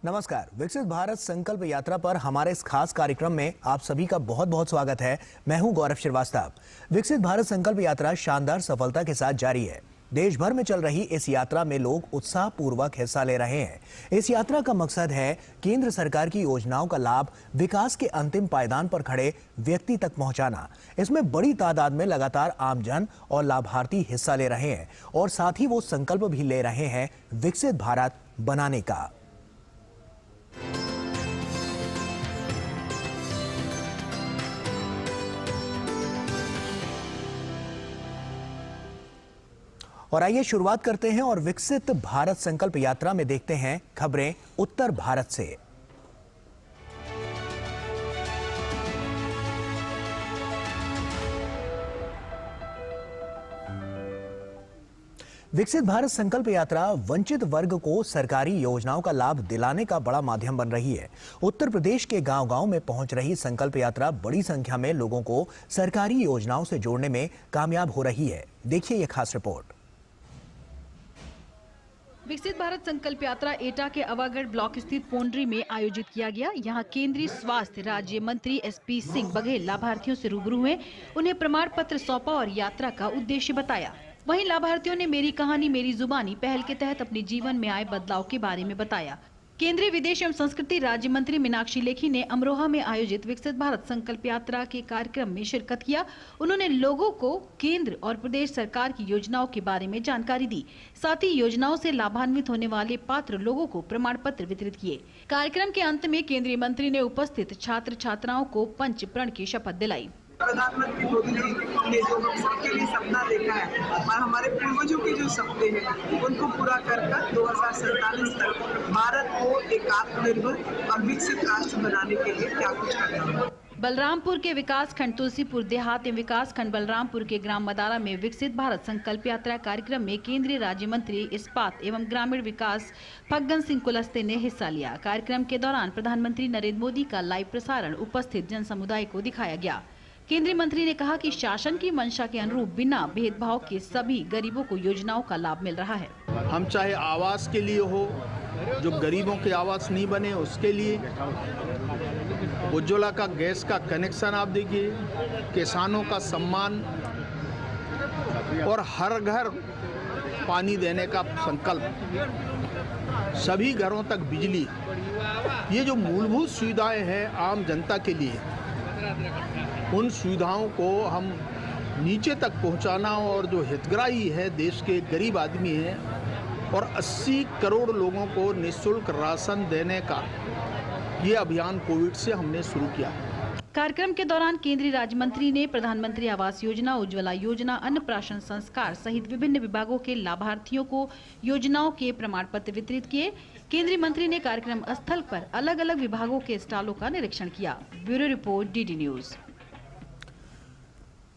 नमस्कार। विकसित भारत संकल्प यात्रा पर हमारे इस खास कार्यक्रम में आप सभी का बहुत बहुत स्वागत है। मैं हूं गौरव श्रीवास्तव। विकसित भारत संकल्प यात्रा शानदार सफलता के साथ जारी है। देश भर में चल रही इस यात्रा में लोग उत्साह पूर्वक हिस्सा ले रहे हैं। इस यात्रा का मकसद है केंद्र सरकार की योजनाओं का लाभ विकास के अंतिम पायदान पर खड़े व्यक्ति तक पहुंचाना। इसमें बड़ी तादाद में लगातार आमजन और लाभार्थी हिस्सा ले रहे हैं और साथ ही वो संकल्प भी ले रहे हैं विकसित भारत बनाने का। और आइए शुरुआत करते हैं और विकसित भारत संकल्प यात्रा में देखते हैं खबरें उत्तर भारत से। विकसित भारत संकल्प यात्रा वंचित वर्ग को सरकारी योजनाओं का लाभ दिलाने का बड़ा माध्यम बन रही है। उत्तर प्रदेश के गांव-गांव में पहुंच रही संकल्प यात्रा बड़ी संख्या में लोगों को सरकारी योजनाओं से जोड़ने में कामयाब हो रही है। देखिए ये खास रिपोर्ट। विकसित भारत संकल्प यात्रा एटा के अवागढ़ ब्लॉक स्थित पोंड्री में आयोजित किया गया। यहां केंद्रीय स्वास्थ्य राज्य मंत्री SP सिंह बघेल लाभार्थियों से रूबरू हुए, उन्हें प्रमाण पत्र सौंपा और यात्रा का उद्देश्य बताया। वहीं लाभार्थियों ने मेरी कहानी मेरी जुबानी पहल के तहत अपने जीवन में आए बदलाव के बारे में बताया। केंद्रीय विदेश एवं संस्कृति राज्य मंत्री मीनाक्षी लेखी ने अमरोहा में आयोजित विकसित भारत संकल्प यात्रा के कार्यक्रम में शिरकत किया। उन्होंने लोगों को केंद्र और प्रदेश सरकार की योजनाओं के बारे में जानकारी दी। साथ ही योजनाओं से लाभान्वित होने वाले पात्र लोगों को प्रमाण पत्र वितरित किए। कार्यक्रम के अंत में केंद्रीय मंत्री ने उपस्थित छात्र छात्राओं को पंच प्रण की शपथ दिलाई। प्रधानमंत्री मोदी जी ने जो हम सबके लिए सपना देखा है और हमारे पूर्वजों के जो सपने हैं उनको पूरा कर 2047 तक भारत को एक आत्मनिर्भर और विकसित राष्ट्र बनाने के लिए क्या कुछ करना है। बलरामपुर के विकास खंड तुलसीपुर देहात एवं विकास खंड बलरामपुर के ग्राम मदारा में विकसित भारत संकल्प यात्रा कार्यक्रम में केंद्रीय राज्य मंत्री इस्पात एवं ग्रामीण विकास फग्गन सिंह कुलस्ते ने हिस्सा लिया। कार्यक्रम के दौरान प्रधानमंत्री नरेंद्र मोदी का लाइव प्रसारण उपस्थित जन समुदाय को दिखाया गया। केंद्रीय मंत्री ने कहा कि शासन की मंशा के अनुरूप बिना भेदभाव के सभी गरीबों को योजनाओं का लाभ मिल रहा है। हम चाहे आवास के लिए हो, जो गरीबों के आवास नहीं बने उसके लिए, उज्ज्वला का गैस का कनेक्शन आप देखिए, किसानों का सम्मान और हर घर पानी देने का संकल्प, सभी घरों तक बिजली, ये जो मूलभूत सुविधाएं हैं आम जनता के लिए, उन सुविधाओं को हम नीचे तक पहुंचाना और जो हितग्राही है देश के गरीब आदमी हैं और 80 करोड़ लोगों को निःशुल्क राशन देने का ये अभियान कोविड से हमने शुरू किया। कार्यक्रम के दौरान केंद्रीय राज्य मंत्री ने प्रधानमंत्री आवास योजना, उज्ज्वला योजना, अन्नप्राशन संस्कार सहित विभिन्न विभागों के लाभार्थियों को योजनाओं के प्रमाण पत्र वितरित किए। केंद्रीय मंत्री ने कार्यक्रम स्थल पर अलग अलग विभागों के स्टॉलों का निरीक्षण किया। Bureau report, DD news.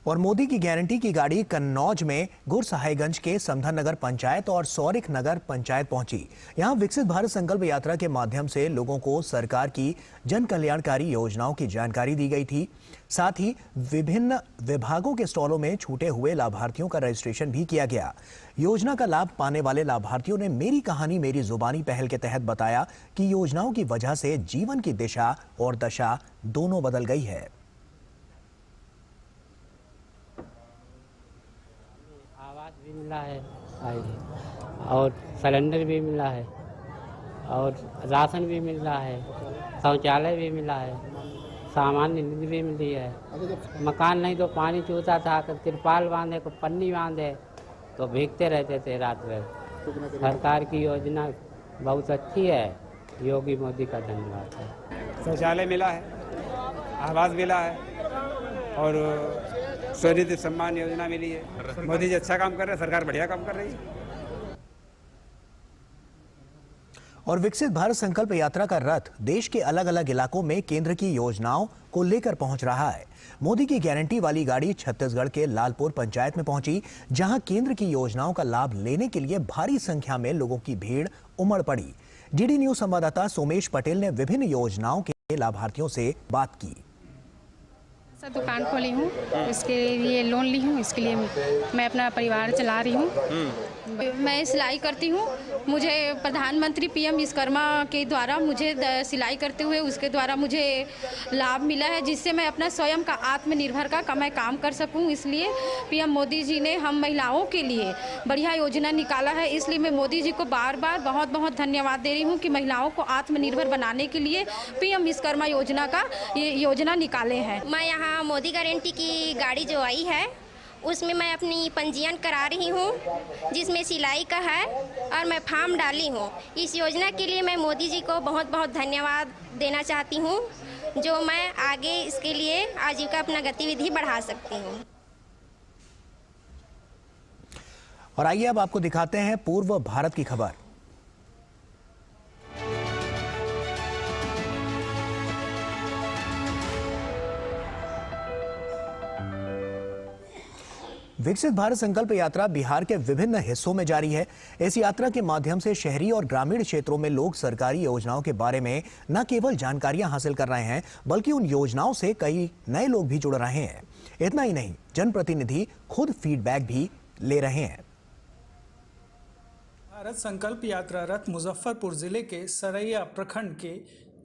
और मोदी की गारंटी की गाड़ी कन्नौज में गुरसहायगंज के समधन नगर पंचायत और सौरिक नगर पंचायत पहुंची। यहां विकसित भारत संकल्प यात्रा के माध्यम से लोगों को सरकार की जन कल्याणकारी योजनाओं की जानकारी दी गई थी। साथ ही विभिन्न विभागों के स्टॉलों में छूटे हुए लाभार्थियों का रजिस्ट्रेशन भी किया गया। योजना का लाभ पाने वाले लाभार्थियों ने मेरी कहानी मेरी जुबानी पहल के तहत बताया कि योजनाओं की वजह से जीवन की दिशा और दशा दोनों बदल गई है। भी मिला है और सिलेंडर भी मिला है और राशन भी मिल रहा है, शौचालय भी मिला है, सामान्य निधि भी मिली है। मकान नहीं तो पानी चूता था, तिरपाल बांधे को पन्नी बांधे तो भीगते रहते थे रात भर। सरकार की योजना बहुत अच्छी है, योगी मोदी का धन्यवाद है। शौचालय मिला है, आवास मिला है और स्वनिधि सम्मान योजना मिली है। मोदी जी अच्छा काम कर रहे हैं, सरकार बढ़िया काम कर रही है। और विकसित भारत संकल्प यात्रा का रथ देश के अलग अलग इलाकों में केंद्र की योजनाओं को लेकर पहुंच रहा है। मोदी की गारंटी वाली गाड़ी छत्तीसगढ़ के लालपुर पंचायत में पहुंची, जहां केंद्र की योजनाओं का लाभ लेने के लिए भारी संख्या में लोगों की भीड़ उमड़ पड़ी। DD न्यूज संवाददाता सोमेश पटेल ने विभिन्न योजनाओं के लाभार्थियों से बात की। दुकान खोली हूँ, इसके लिए लोन ली हूँ, इसके लिए मैं अपना परिवार चला रही हूँ। मैं सिलाई करती हूँ। मुझे प्रधानमंत्री पीएम विश्वकर्मा के द्वारा मुझे सिलाई करते हुए उसके द्वारा मुझे लाभ मिला है, जिससे मैं अपना स्वयं का आत्मनिर्भर का मैं काम कर सकूँ। इसलिए पीएम मोदी जी ने हम महिलाओं के लिए बढ़िया योजना निकाला है। इसलिए मैं मोदी जी को बार बार बहुत बहुत धन्यवाद दे रही हूँ कि महिलाओं को आत्मनिर्भर बनाने के लिए पीएम विश्वकर्मा योजना का ये योजना निकाले हैं। मैं यहाँ मोदी गारंटी की गाड़ी जो आई है उसमें मैं अपनी पंजीयन करा रही हूँ, जिसमें सिलाई का है और मैं फॉर्म डाली हूँ। इस योजना के लिए मैं मोदी जी को बहुत बहुत धन्यवाद देना चाहती हूँ, जो मैं आगे इसके लिए आजीविका अपना गतिविधि बढ़ा सकती हूँ। और आइए अब आपको दिखाते हैं पूर्व भारत की खबर। विकसित भारत संकल्प यात्रा बिहार के विभिन्न हिस्सों में जारी है। इस यात्रा के माध्यम से शहरी और ग्रामीण क्षेत्रों में लोग सरकारी योजनाओं के बारे में न केवल जानकारियां हासिल कर रहे हैं, बल्कि उन योजनाओं से कई नए लोग भी जुड़ रहे हैं। इतना ही नहीं, जनप्रतिनिधि खुद फीडबैक भी ले रहे हैं। भारत संकल्प यात्रा रथ मुजफ्फरपुर जिले के सरैया प्रखंड के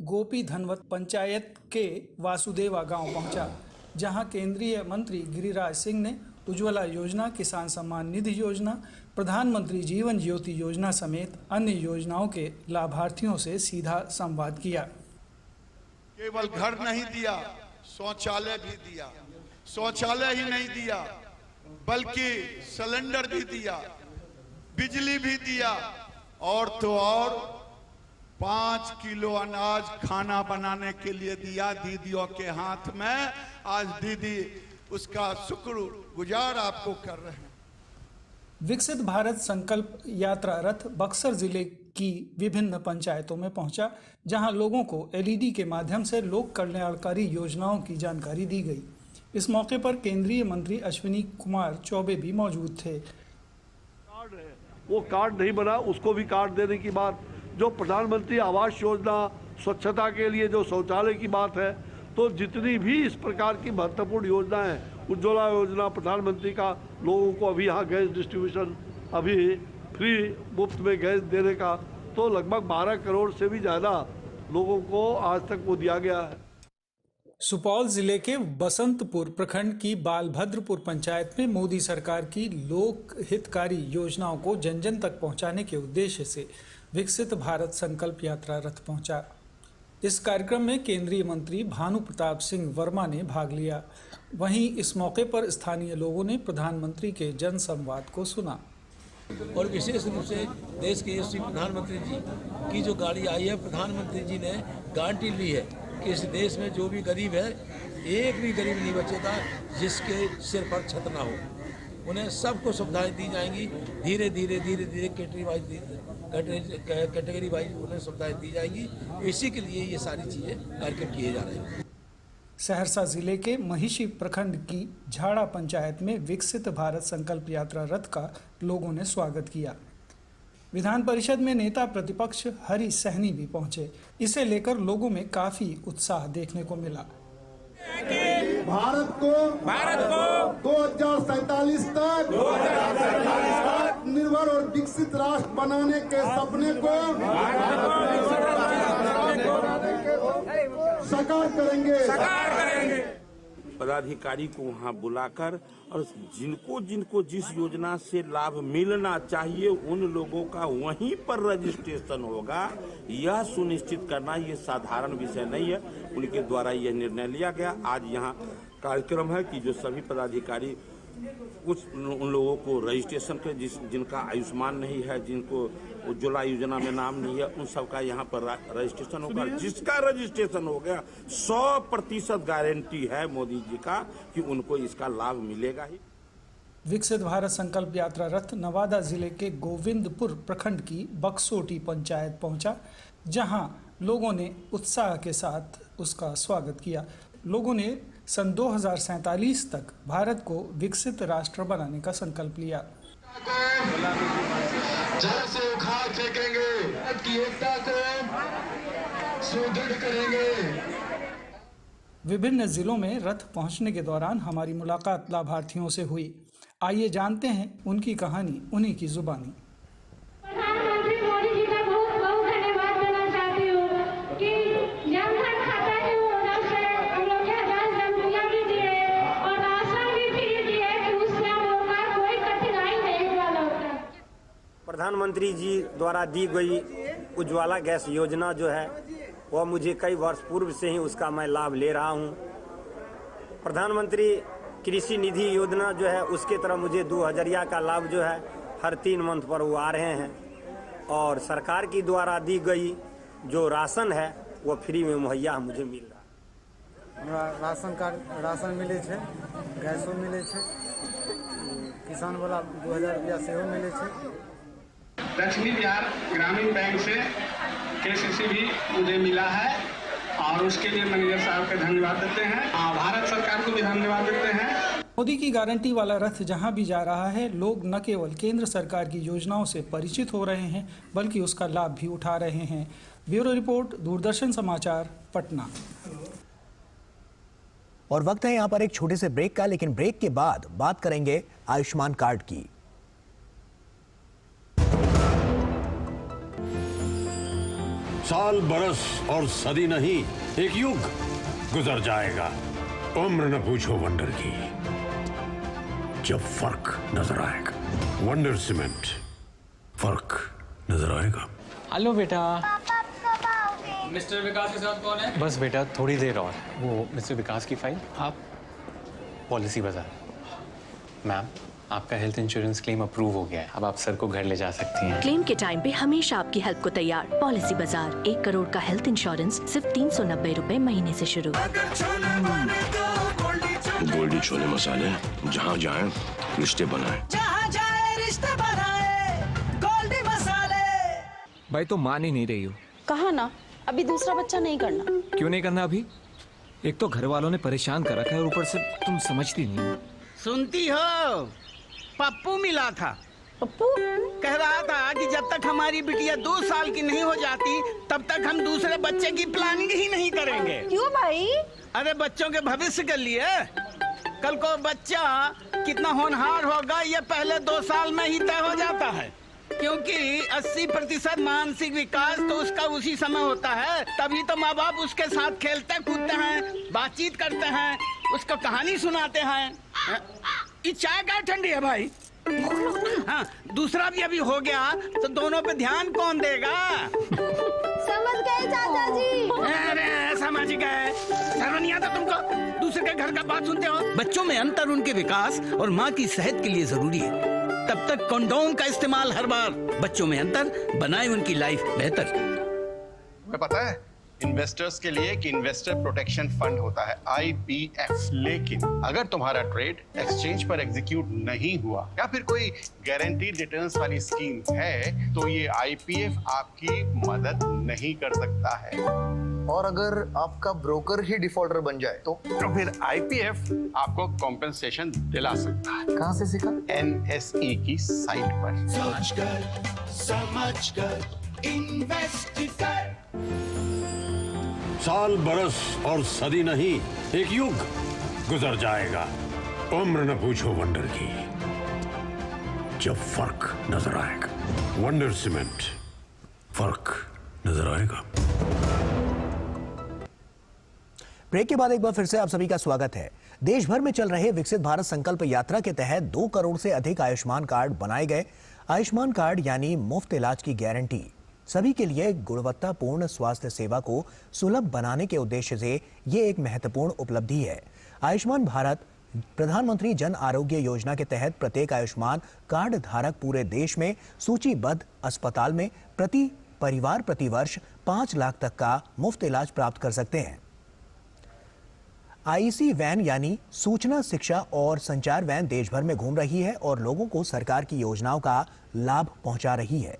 गोपी धनवत पंचायत के वासुदेवा गांव पहुंचा, जहां केंद्रीय मंत्री गिरिराज सिंह ने उज्ज्वला योजना, किसान सम्मान निधि योजना, प्रधानमंत्री जीवन ज्योति योजना समेत अन्य योजनाओं के लाभार्थियों से सीधा संवाद किया। केवल घर नहीं दिया, शौचालय भी दिया। शौचालय ही नहीं दिया बल्कि सिलेंडर भी दिया, बिजली भी दिया, और तो और 5 किलो अनाज खाना बनाने के लिए दिया दीदियों के हाथ में। आज दीदी उसका शुक्रगुजार आपको कर रहे हैं। विकसित भारत संकल्प यात्रा रथ बक्सर जिले की विभिन्न पंचायतों में पहुंचा, जहां लोगों को एलईडी के माध्यम से लोक कल्याणकारी योजनाओं की जानकारी दी गई। इस मौके पर केंद्रीय मंत्री अश्विनी कुमार चौबे भी मौजूद थे। वो कार्ड नहीं बना, उसको भी कार्ड देने की बात, जो प्रधानमंत्री आवास योजना, स्वच्छता के लिए जो शौचालय की बात है, तो जितनी भी इस प्रकार की महत्वपूर्ण योजनाएं, उज्ज्वला योजना, प्रधानमंत्री का लोगों को अभी यहाँ गैस डिस्ट्रीब्यूशन, अभी फ्री मुफ्त में गैस देने का, तो लगभग 12 करोड़ से भी ज़्यादा लोगों को आज तक वो दिया गया है। सुपौल जिले के बसंतपुर प्रखंड की बालभद्रपुर पंचायत में मोदी सरकार की लोक हितकारी योजनाओं को जन जन तक पहुंचाने के उद्देश्य से विकसित भारत संकल्प यात्रा रथ पहुंचा। इस कार्यक्रम में केंद्रीय मंत्री भानु प्रताप सिंह वर्मा ने भाग लिया। वहीं इस मौके पर स्थानीय लोगों ने प्रधानमंत्री के जन संवाद को सुना। और विशेष रूप से देश के यशस्वी प्रधानमंत्री जी की जो गाड़ी आई है, प्रधानमंत्री जी ने गारंटी ली है कि इस देश में जो भी गरीब है, एक भी गरीब नहीं बचेगा जिसके सिर पर छत ना हो। उन्हें सबको सुविधाएं दी जाएंगी, धीरे धीरे कैटेगरी वाइज उन्हें सुविधाएं दी जाएंगी। इसी के लिए ये सारी चीज़ें कार्यक्रम किए जा रहे हैं। सहरसा जिले के महिषी प्रखंड की झाड़ा पंचायत में विकसित भारत संकल्प यात्रा रथ का लोगों ने स्वागत किया। विधान परिषद में नेता प्रतिपक्ष हरि सहनी भी पहुंचे। इसे लेकर लोगों में काफी उत्साह देखने को मिला। भारत को 2047 तक निर्भर और विकसित राष्ट्र बनाने के सपने को साकार करेंगे। पदाधिकारी को वहां बुलाकर और जिनको जिस योजना से लाभ मिलना चाहिए उन लोगों का वहीं पर रजिस्ट्रेशन होगा, यह सुनिश्चित करना ये साधारण विषय नहीं है। उनके द्वारा यह निर्णय लिया गया। आज यहाँ कार्यक्रम है कि जो सभी पदाधिकारी कुछ उन लोगों को रजिस्ट्रेशन के जिनका आयुष्मान नहीं है, जिनको उज्ज्वला योजना में नाम नहीं है, उन सबका यहाँ पर रजिस्ट्रेशन होगा। जिसका रजिस्ट्रेशन हो गया 100% गारंटी है मोदी जी का कि उनको इसका लाभ मिलेगा ही। विकसित भारत संकल्प यात्रा रथ नवादा जिले के गोविंदपुर प्रखंड की बक्सोटी पंचायत पहुंचा, जहां लोगों ने उत्साह के साथ उसका स्वागत किया। लोगों ने सन 2047 तक भारत को विकसित राष्ट्र बनाने का संकल्प लिया। जड़ से उखाड़ फेंकेंगे, एकता को सुदृढ़ करेंगे। विभिन्न जिलों में रथ पहुंचने के दौरान हमारी मुलाकात लाभार्थियों से हुई। आइए जानते हैं उनकी कहानी उन्हीं की जुबानी। प्रधानमंत्री मोदी जी का बहुत बहुत धन्यवाद देना चाहती हूँ कि जनधन खाता की मदद से हम लोग के हजार जमीन भी दिए और राशन भी फ्री दिए कि उससे हम लोग का कोई कठिनाई नहीं हुआ होता। प्रधानमंत्री जी द्वारा दी गई उज्ज्वला गैस योजना जो है वह मुझे कई वर्ष पूर्व से ही उसका मैं लाभ ले रहा हूं। प्रधानमंत्री कृषि निधि योजना जो है उसके तरफ मुझे 2000 का लाभ जो है हर 3 मंथ पर वो आ रहे हैं और सरकार की द्वारा दी गई जो राशन है वो फ्री में मुहैया मुझे मिल रहा है। राशन कार्ड राशन मिले छे, गैसो मिले छे, किसान वाला 2000 रुपया सेहो मिले छे। दक्षिणी बिहार ग्रामीण बैंक से KCC भी मुझे मिला है और उसके लिए मैनेजर साहब का धन्यवाद देते हैं। भारत सरकार को भी धन्यवाद देते हैं। मोदी की गारंटी वाला रथ जहां भी जा रहा है, लोग न केवल केंद्र सरकार की योजनाओं से परिचित हो रहे हैं बल्कि उसका लाभ भी उठा रहे हैं। ब्यूरो रिपोर्ट, दूरदर्शन समाचार, पटना। और वक्त है यहाँ पर एक छोटे से ब्रेक का, लेकिन ब्रेक के बाद बात करेंगे आयुष्मान कार्ड की। साल बरस और सदी नहीं, एक युग गुजर जाएगा। उम्र न पूछो वंडर की, जब फर्क नजर आएगा। वंडर सीमेंट, फर्क नजर आएगा। हेलो बेटा। मिस्टर विकास के साथ कौन है? बस बेटा थोड़ी देर और। वो मिस्टर विकास की फाइल आप पॉलिसी बाजार। मैम, आपका हेल्थ इंश्योरेंस क्लेम अप्रूव हो गया है। अब आप सर को घर ले जा सकती हैं। क्लेम के टाइम पे हमेशा आपकी हेल्प को तैयार। पॉलिसी बाजार, 1 करोड़ का हेल्थ इंश्योरेंस सिर्फ 390 रुपए महीने से शुरू। गोल्डी छोले मसाले, जहाँ जाए रिश्ते बनाए, जहाँ जाए रिश्ते बनाए, गोल्डी मसाले। भाई तो मान ही नहीं रही हो। कहा ना, अभी दूसरा बच्चा नहीं करना। क्यों नहीं करना अभी? एक तो घर वालों ने परेशान कर रखा है और ऊपर से तुम समझती नहीं हो। सुनती हो, पप्पू मिला था। पप्पू कह रहा था कि जब तक हमारी बिटिया 2 साल की नहीं हो जाती तब तक हम दूसरे बच्चे की प्लानिंग ही नहीं करेंगे। क्यों भाई? अरे बच्चों के भविष्य के लिए। कल को बच्चा कितना होनहार होगा ये पहले 2 साल में ही तय हो जाता है, क्योंकि 80% मानसिक विकास तो उसका उसी समय होता है। तभी तो माँ बाप उसके साथ खेलते कूदते हैं, बातचीत करते हैं, उसको कहानी सुनाते हैं। ये चाय क्या ठंडी है भाई? हाँ, दूसरा भी अभी हो गया तो दोनों पे ध्यान कौन देगा? समझ गए चाचा जी। अरे समझ गए, शर्म नहीं आता तुमको? दूसरे के घर का बात सुनते हो। बच्चों में अंतर उनके विकास और माँ की सेहत के लिए जरूरी है। तब तक कंडोम का इस्तेमाल हर बार। बच्चों में अंतर बनाए उनकी लाइफ बेहतर। तुम्हें पता है इन्वेस्टर्स के लिए कि इन्वेस्टर प्रोटेक्शन फंड होता है IPF, लेकिन अगर तुम्हारा ट्रेड एक्सचेंज पर एग्जीक्यूट नहीं हुआ या फिर कोई गारंटीड रिटर्न्स वाली स्कीम है तो ये IPF आपकी मदद नहीं कर सकता है। और अगर आपका ब्रोकर ही डिफॉल्टर बन जाए तो फिर IPF आपको कॉम्पेंसेशन दिला सकता है। कहाँ से सीखा? NSE की साइट पर। सोचकर समझकर इन्वेस्ट कर। साल बरस और सदी नहीं, एक युग गुजर जाएगा। उम्र न पूछो वंडर की, जब फर्क नजर आएगा। वंडर सीमेंट, फर्क नजर आएगा। ब्रेक के बाद एक बार फिर से आप सभी का स्वागत है। देश भर में चल रहे विकसित भारत संकल्प यात्रा के तहत 2 करोड़ से अधिक आयुष्मान कार्ड बनाए गए। आयुष्मान कार्ड यानी मुफ्त इलाज की गारंटी, सभी के लिए गुणवत्तापूर्ण स्वास्थ्य सेवा को सुलभ बनाने के उद्देश्य से ये एक महत्वपूर्ण उपलब्धि है। आयुष्मान भारत प्रधानमंत्री जन आरोग्य योजना के तहत प्रत्येक आयुष्मान कार्ड धारक पूरे देश में सूचीबद्ध अस्पताल में प्रति परिवार प्रतिवर्ष 5 लाख तक का मुफ्त इलाज प्राप्त कर सकते हैं। आईसी वैन यानी सूचना, शिक्षा और संचार वैन देश भर में घूम रही है और लोगों को सरकार की योजनाओं का लाभ पहुंचा रही है।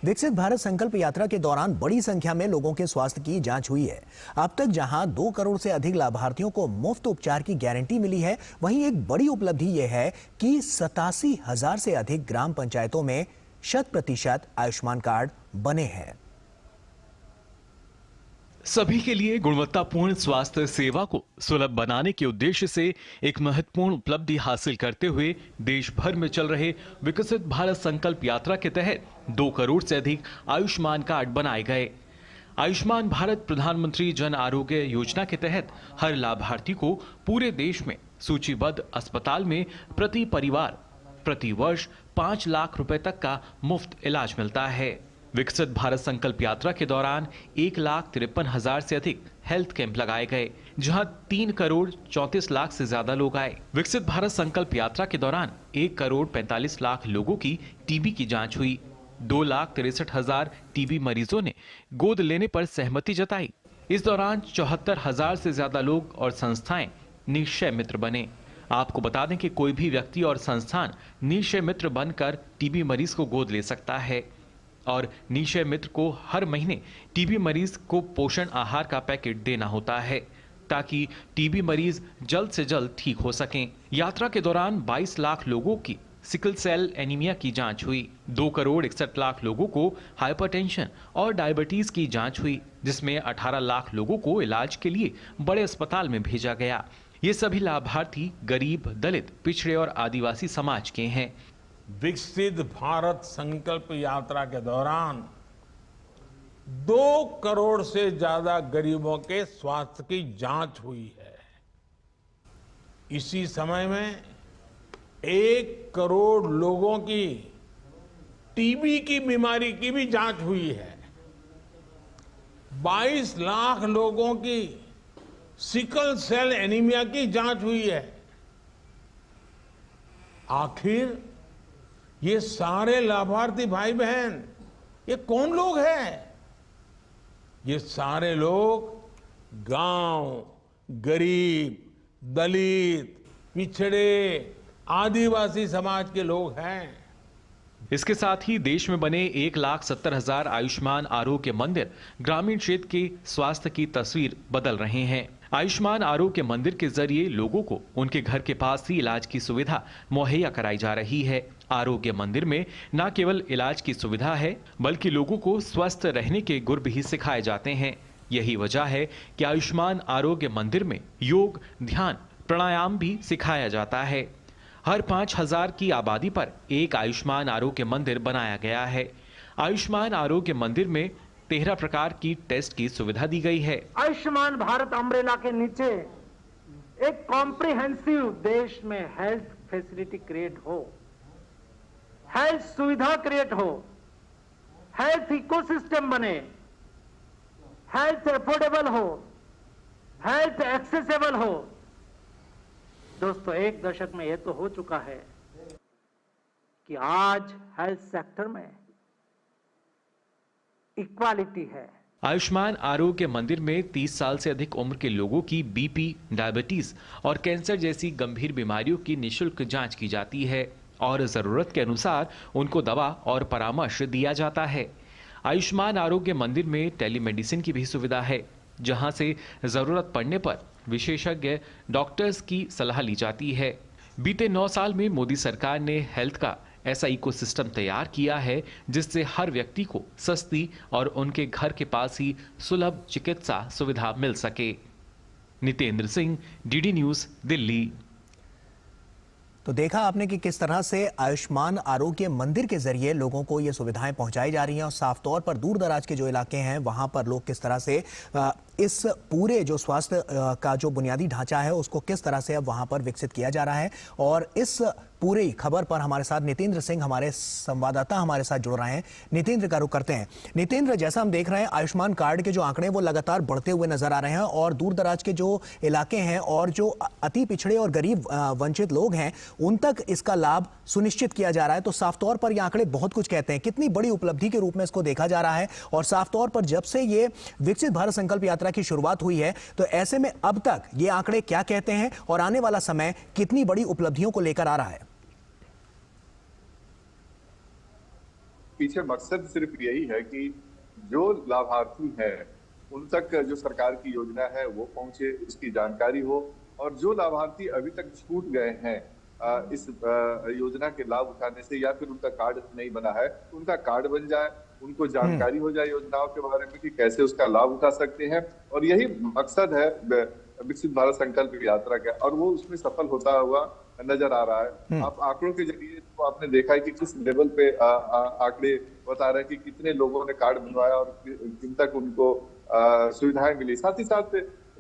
विकसित भारत संकल्प यात्रा के दौरान बड़ी संख्या में लोगों के स्वास्थ्य की जांच हुई है। अब तक जहां 2 करोड़ से अधिक लाभार्थियों को मुफ्त उपचार की गारंटी मिली है, वहीं एक बड़ी उपलब्धि यह है कि 87,000 से अधिक ग्राम पंचायतों में 100% आयुष्मान कार्ड बने हैं। सभी के लिए गुणवत्तापूर्ण स्वास्थ्य सेवा को सुलभ बनाने के उद्देश्य से एक महत्वपूर्ण उपलब्धि हासिल करते हुए देश भर में चल रहे विकसित भारत संकल्प यात्रा के तहत 2 करोड़ से अधिक आयुष्मान कार्ड बनाए गए। आयुष्मान भारत प्रधानमंत्री जन आरोग्य योजना के तहत हर लाभार्थी को पूरे देश में सूचीबद्ध अस्पताल में प्रति परिवार प्रति वर्ष 5 लाख रुपए तक का मुफ्त इलाज मिलता है। विकसित भारत संकल्प यात्रा के दौरान 1,53,000 से अधिक हेल्थ कैंप लगाए गए, जहां 3 करोड़ 34 लाख से ज्यादा लोग आए। विकसित भारत संकल्प यात्रा के दौरान 1 करोड़ 45 लाख लोगों की टीबी की जांच हुई। 2,63,000 टीबी मरीजों ने गोद लेने पर सहमति जताई। इस दौरान 74,000 से ज्यादा लोग और संस्थाएं निक्षय मित्र बने। आपको बता दें कि कोई भी व्यक्ति और संस्थान निक्षय मित्र बनकर टीबी मरीज को गोद ले सकता है और निक्षय मित्र को हर महीने टीबी मरीज को पोषण आहार का पैकेट देना होता है ताकि टीबी मरीज जल्द से जल्द ठीक हो सकें। यात्रा के दौरान 22 लाख लोगों की सिकल सेल एनीमिया की जांच हुई। 2 करोड़ 61 लाख लोगों को हाइपरटेंशन और डायबिटीज की जांच हुई, जिसमें 18 लाख लोगों को इलाज के लिए बड़े अस्पताल में भेजा गया। ये सभी लाभार्थी गरीब, दलित, पिछड़े और आदिवासी समाज के हैं। विकसित भारत संकल्प यात्रा के दौरान 2 करोड़ से ज्यादा गरीबों के स्वास्थ्य की जांच हुई है। इसी समय में 1 करोड़ लोगों की टीबी की बीमारी की भी जांच हुई है। 22 लाख लोगों की सिकल सेल एनीमिया की जांच हुई है। आखिर ये सारे लाभार्थी भाई बहन ये कौन लोग हैं? ये सारे लोग गांव, गरीब, दलित, पिछड़े, आदिवासी समाज के लोग हैं। इसके साथ ही देश में बने 1,70,000 आयुष्मान आरोग्य मंदिर ग्रामीण क्षेत्र के स्वास्थ्य की तस्वीर बदल रहे हैं। आयुष्मान आरोग्य मंदिर के जरिए लोगों को उनके घर के पास ही इलाज की सुविधा मुहैया कराई जा रही है। आरोग्य मंदिर में न केवल इलाज की सुविधा है, बल्कि लोगों को स्वस्थ रहने के गुर भी सिखाए जाते हैं। यही वजह है कि आयुष्मान आरोग्य मंदिर में योग, ध्यान, प्राणायाम भी सिखाया जाता है। हर 5,000 की आबादी पर एक आयुष्मान आरोग्य मंदिर बनाया गया है। आयुष्मान आरोग्य मंदिर में 13 प्रकार की टेस्ट की सुविधा दी गई है। आयुष्मान भारत अम्ब्रेला के नीचे एक कॉम्प्रिहेंसिव देश में हेल्थ फैसिलिटी क्रिएट हो, हेल्थ सुविधा क्रिएट हो, हेल्थ इकोसिस्टम बने, हेल्थ अफोर्डेबल हो, हेल्थ एक्सेसिबल हो। दोस्तों, 1 दशक में यह तो हो चुका है कि आज हेल्थ सेक्टर में इक्वालिटी है। आयुष्मान आरोग्य मंदिर में 30 साल से अधिक उम्र के लोगों की बीपी, डायबिटीज और कैंसर जैसी गंभीर बीमारियों की निःशुल्क जांच की जाती है और जरूरत के अनुसार उनको दवा और परामर्श दिया जाता है। आयुष्मान आरोग्य मंदिर में टेलीमेडिसिन की भी सुविधा है, जहां से जरूरत पड़ने पर विशेषज्ञ डॉक्टर्स की सलाह ली जाती है। बीते 9 साल में मोदी सरकार ने हेल्थ का ऐसा इकोसिस्टम तैयार किया है जिससे हर व्यक्ति को सस्ती और उनके घर के पास ही सुलभ चिकित्सा सुविधा मिल सके। Nitendra Singh, DD news, Delhi. तो देखा आपने कि किस तरह से आयुष्मान आरोग्य मंदिर के जरिए लोगों को ये सुविधाएं पहुंचाई जा रही हैं और साफ तौर पर दूर दराज के जो इलाके हैं वहां पर लोग किस तरह से इस पूरे जो स्वास्थ्य का जो बुनियादी ढांचा है उसको किस तरह से अब वहां पर विकसित किया जा रहा है। और इस पूरी खबर पर हमारे साथ नितेंद्र सिंह, हमारे संवाददाता, हमारे साथ जुड़ रहे हैं। नितेंद्र का रुख करते हैं। नितेंद्र, जैसा हम देख रहे हैं आयुष्मान कार्ड के जो आंकड़े वो लगातार बढ़ते हुए नजर आ रहे हैं और दूर दराज के जो इलाके हैं और जो अति पिछड़े और गरीब वंचित लोग हैं उन तक इसका लाभ सुनिश्चित किया जा रहा है। तो साफ तौर पर ये आंकड़े बहुत कुछ कहते हैं। कितनी बड़ी उपलब्धि के रूप में इसको देखा जा रहा है और साफ तौर पर जब से ये विकसित भारत संकल्प यात्रा की शुरुआत हुई है तो ऐसे में अब तक ये आंकड़े क्या कहते हैं और आने वाला समय कितनी बड़ी उपलब्धियों को लेकर आ रहा है? पीछे मकसद सिर्फ यही है कि जो लाभार्थी है उन तक जो सरकार की योजना है वो पहुंचे, उसकी जानकारी हो और जो लाभार्थी अभी तक छूट गए हैं इस योजना के लाभ उठाने से या फिर उनका कार्ड नहीं बना है उनका कार्ड बन जाए उनको जानकारी हो जाए योजनाओं के बारे में कि कैसे उसका लाभ उठा सकते हैं। और यही मकसद है विकसित भारत संकल्प यात्रा का, और वो उसमें सफल होता हुआ नजर आ रहा है। आप आंकड़ों के जरिए तो आपने देखा है कि किस लेवल पे आंकड़े बता रहे हैं कि कितने लोगों ने कार्ड बनवाया और किन तक उनको सुविधाएं मिली। साथ ही साथ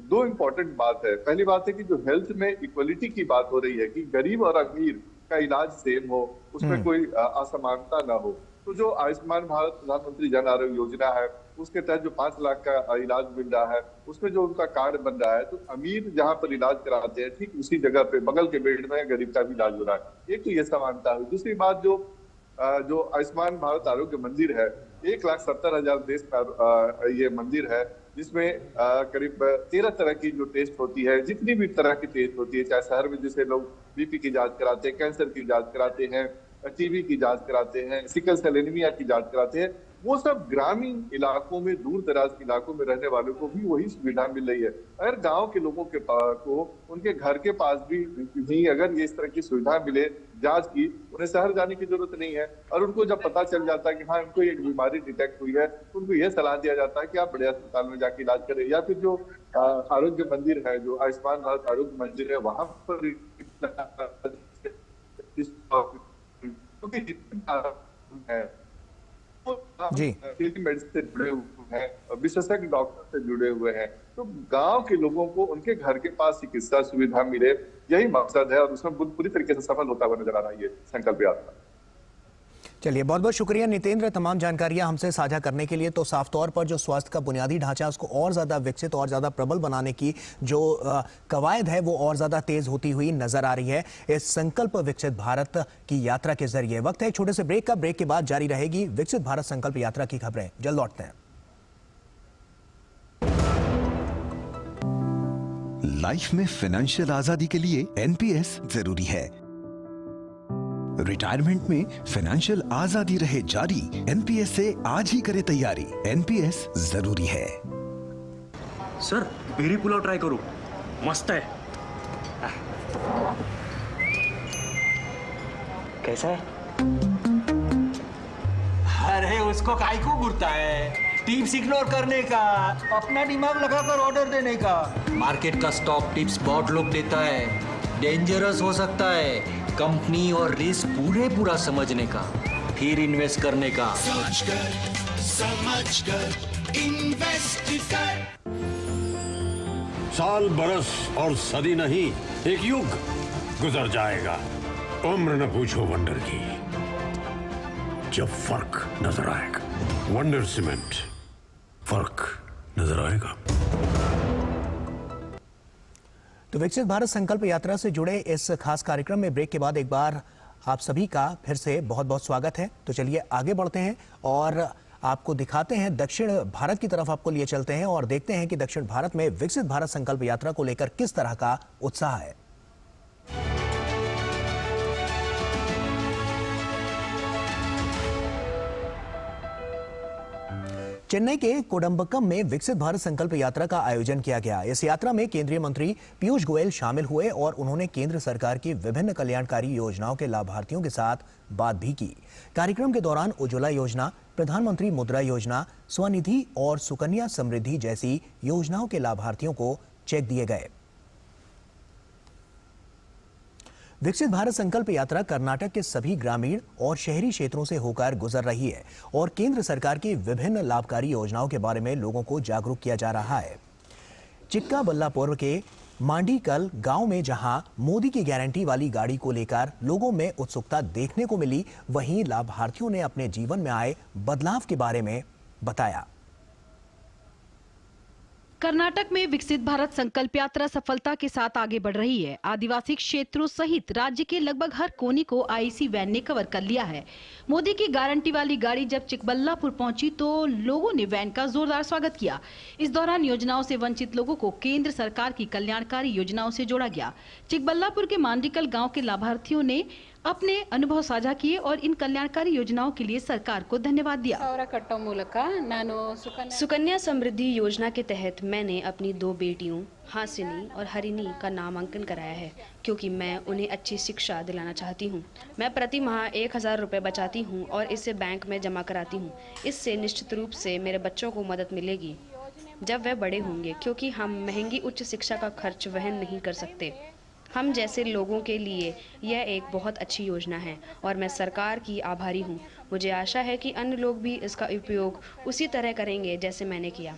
दो इम्पोर्टेंट बात है। पहली बात है कि जो हेल्थ में इक्वलिटी की बात हो रही है कि गरीब और अमीर का इलाज सेम हो, उसमें कोई असमानता ना हो। तो जो आयुष्मान भारत प्रधानमंत्री जन आरोग्य योजना है उसके तहत जो 5 लाख का इलाज मिल रहा है, उसमें जो उनका कार्ड बन रहा है, तो अमीर जहां पर इलाज कराते हैं ठीक उसी जगह पे बगल के बेड में गरीब का भी इलाज हो रहा है। एक तो ये समानता है। दूसरी बात जो आयुष्मान भारत आरोग्य मंदिर है, 1,70,000 देश का ये मंदिर है, जिसमें करीब 13 तरह की जो टेस्ट होती है, जितनी भी तरह की टेस्ट होती है, चाहे शहर में जैसे लोग बीपी की जांच कराते हैं, कैंसर की जांच कराते हैं, टीबी की जांच कराते हैं, सिकल सेल एनीमिया की जांच कराते हैं, वो सब ग्रामीण इलाकों में, दूर दराज के इलाकों में रहने वालों को भी वही सुविधा मिल रही है। अगर गांव के लोगों के को उनके घर के पास भी अगर ये इस तरह की सुविधा मिले जांच की, उन्हें शहर जाने की जरूरत नहीं है। और उनको जब पता चल जाता है कि हाँ उनको एक बीमारी डिटेक्ट हुई है, तो उनको यह सलाह दिया जाता है कि आप बड़े अस्पताल में जाके इलाज करें। या फिर जो आरोग्य मंदिर है, जो आयुष्मान भारत आरोग्य मंदिर है, वहां पर जी मेडिसिन से जुड़े हुए हैं, विशेषज्ञ डॉक्टर से जुड़े हुए हैं, तो गांव के लोगों को उनके घर के पास चिकित्सा सुविधा मिले, यही मकसद है। और उसमें पूरी तरीके से सफल होता हुआ नजर आ रहा है ये संकल्प यात्रा। चलिए, बहुत बहुत शुक्रिया नितेंद्र तमाम जानकारियां हमसे साझा करने के लिए। तो साफ तौर पर जो स्वास्थ्य का बुनियादी ढांचा उसको और ज़्यादा विकसित और ज़्यादा प्रबल बनाने की जो कवायद है वो और ज़्यादा तेज होती हुई नजर आ रही है इस संकल्प विकसित भारत की यात्रा के जरिए। वक्त है एक छोटे से ब्रेक का। ब्रेक के बाद जारी रहेगी विकसित भारत संकल्प यात्रा की खबरें। जल्द लौटते हैं। लाइफ में फाइनेंशियल आजादी के लिए एनपीएस जरूरी है। रिटायरमेंट में फाइनेंशियल आजादी रहे जारी, एनपीएस से आज ही करें तैयारी। एनपीएस जरूरी है। सर बेरी पुलाव ट्राई करो, मस्त है। कैसा है? अरे उसको काहे को घूरता है? टिप्स इग्नोर करने का, अपना दिमाग लगाकर ऑर्डर देने का। मार्केट का स्टॉक टिप्स बहुत लोग देता है, डेंजरस हो सकता है। कंपनी और रिस्क पूरा समझने का, फिर इन्वेस्ट करने का। सोच कर समझ कर इन्वेस्ट कर। साल बरस और सदी नहीं, एक युग गुजर जाएगा। उम्र न पूछो वंडर की, जब फर्क नजर आएगा। वंडर सीमेंट, फर्क नजर आएगा। तो विकसित भारत संकल्प यात्रा से जुड़े इस खास कार्यक्रम में ब्रेक के बाद एक बार आप सभी का फिर से बहुत बहुत स्वागत है। तो चलिए आगे बढ़ते हैं और आपको दिखाते हैं, दक्षिण भारत की तरफ आपको लिए चलते हैं और देखते हैं कि दक्षिण भारत में विकसित भारत संकल्प यात्रा को लेकर किस तरह का उत्साह है। चेन्नई के कोडम्बक्कम में विकसित भारत संकल्प यात्रा का आयोजन किया गया। इस यात्रा में केंद्रीय मंत्री पीयूष गोयल शामिल हुए और उन्होंने केंद्र सरकार की विभिन्न कल्याणकारी योजनाओं के लाभार्थियों के साथ बात भी की। कार्यक्रम के दौरान उज्ज्वला योजना, प्रधानमंत्री मुद्रा योजना, स्वनिधि और सुकन्या समृद्धि जैसी योजनाओं के लाभार्थियों को चेक दिए गए। विकसित भारत संकल्प यात्रा कर्नाटक के सभी ग्रामीण और शहरी क्षेत्रों से होकर गुजर रही है और केंद्र सरकार की विभिन्न लाभकारी योजनाओं के बारे में लोगों को जागरूक किया जा रहा है। चिक्काबल्लापुर के मांडीकल गांव में जहां मोदी की गारंटी वाली गाड़ी को लेकर लोगों में उत्सुकता देखने को मिली, वहीं लाभार्थियों ने अपने जीवन में आए बदलाव के बारे में बताया। कर्नाटक में विकसित भारत संकल्प यात्रा सफलता के साथ आगे बढ़ रही है। आदिवासी क्षेत्रों सहित राज्य के लगभग हर कोने को आईसी वैन ने कवर कर लिया है। मोदी की गारंटी वाली गाड़ी जब चिकबल्लापुर पहुंची तो लोगों ने वैन का जोरदार स्वागत किया। इस दौरान योजनाओं से वंचित लोगों को केंद्र सरकार की कल्याणकारी योजनाओं से जोड़ा गया। चिकबल्लापुर के मांडीकल गाँव के लाभार्थियों ने अपने अनुभव साझा किए और इन कल्याणकारी योजनाओं के लिए सरकार को धन्यवाद दिया। सुकन्या समृद्धि योजना के तहत मैंने अपनी 2 बेटियों हासिनी और हरिणी का नामांकन कराया है क्योंकि मैं उन्हें अच्छी शिक्षा दिलाना चाहती हूँ। मैं प्रति माह 1000 रुपये बचाती हूँ और इसे बैंक में जमा कराती हूँ। इससे निश्चित रूप से मेरे बच्चों को मदद मिलेगी जब वे बड़े होंगे, क्योंकि हम महंगी उच्च शिक्षा का खर्च वहन नहीं कर सकते। हम जैसे लोगों के लिए यह एक बहुत अच्छी योजना है और मैं सरकार की आभारी हूँ। मुझे आशा है कि अन्य लोग भी इसका उपयोग उसी तरह करेंगे जैसे मैंने किया।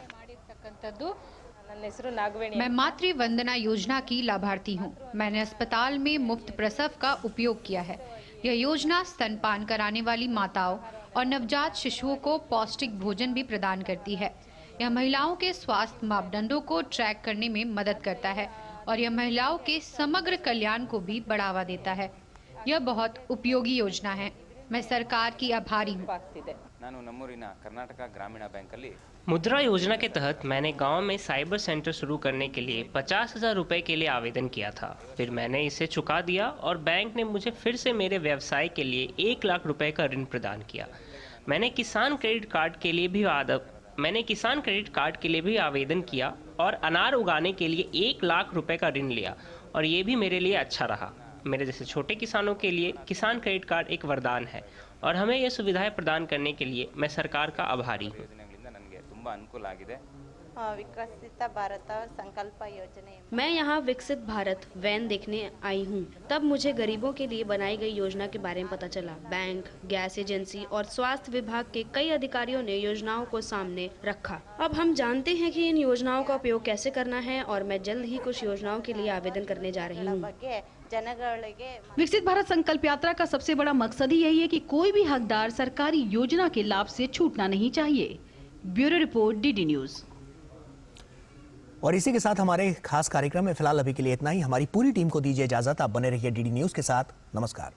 मैं मातृ वंदना योजना की लाभार्थी हूँ। मैंने अस्पताल में मुफ्त प्रसव का उपयोग किया है। यह योजना स्तनपान कराने वाली माताओं और नवजात शिशुओं को पौष्टिक भोजन भी प्रदान करती है। यह महिलाओं के स्वास्थ्य मापदंडों को ट्रैक करने में मदद करता है और यह महिलाओं के समग्र कल्याण को भी बढ़ावा देता है। यह बहुत उपयोगी योजना है। मैं सरकार की आभारी हूँ। मुद्रा योजना के तहत मैंने गांव में साइबर सेंटर शुरू करने के लिए 50,000 रुपए के लिए आवेदन किया था। फिर मैंने इसे चुका दिया और बैंक ने मुझे फिर से मेरे व्यवसाय के लिए 1 लाख रुपए का ऋण प्रदान किया। मैंने किसान क्रेडिट कार्ड के लिए भी आवेदन किया और अनार उगाने के लिए 1 लाख रुपए का ऋण लिया और ये भी मेरे लिए अच्छा रहा। मेरे जैसे छोटे किसानों के लिए किसान क्रेडिट कार्ड एक वरदान है और हमें ये सुविधाएं प्रदान करने के लिए मैं सरकार का आभारी हूँ। मैं यहाँ विकसित भारत वैन देखने आई हूँ। तब मुझे गरीबों के लिए बनाई गई योजना के बारे में पता चला। बैंक, गैस एजेंसी और स्वास्थ्य विभाग के कई अधिकारियों ने योजनाओं को सामने रखा। अब हम जानते हैं कि इन योजनाओं का उपयोग कैसे करना है और मैं जल्द ही कुछ योजनाओं के लिए आवेदन करने जा रही हूँ। विकसित भारत संकल्प यात्रा का सबसे बड़ा मकसद ही यही है कि कोई भी हकदार सरकारी योजना के लाभ से छूटना नहीं चाहिए। Bureau report, DD news. और इसी के साथ हमारे खास कार्यक्रम में फिलहाल अभी के लिए इतना ही। हमारी पूरी टीम को दीजिए इजाजत। आप बने रहिए डीडी न्यूज के साथ। नमस्कार।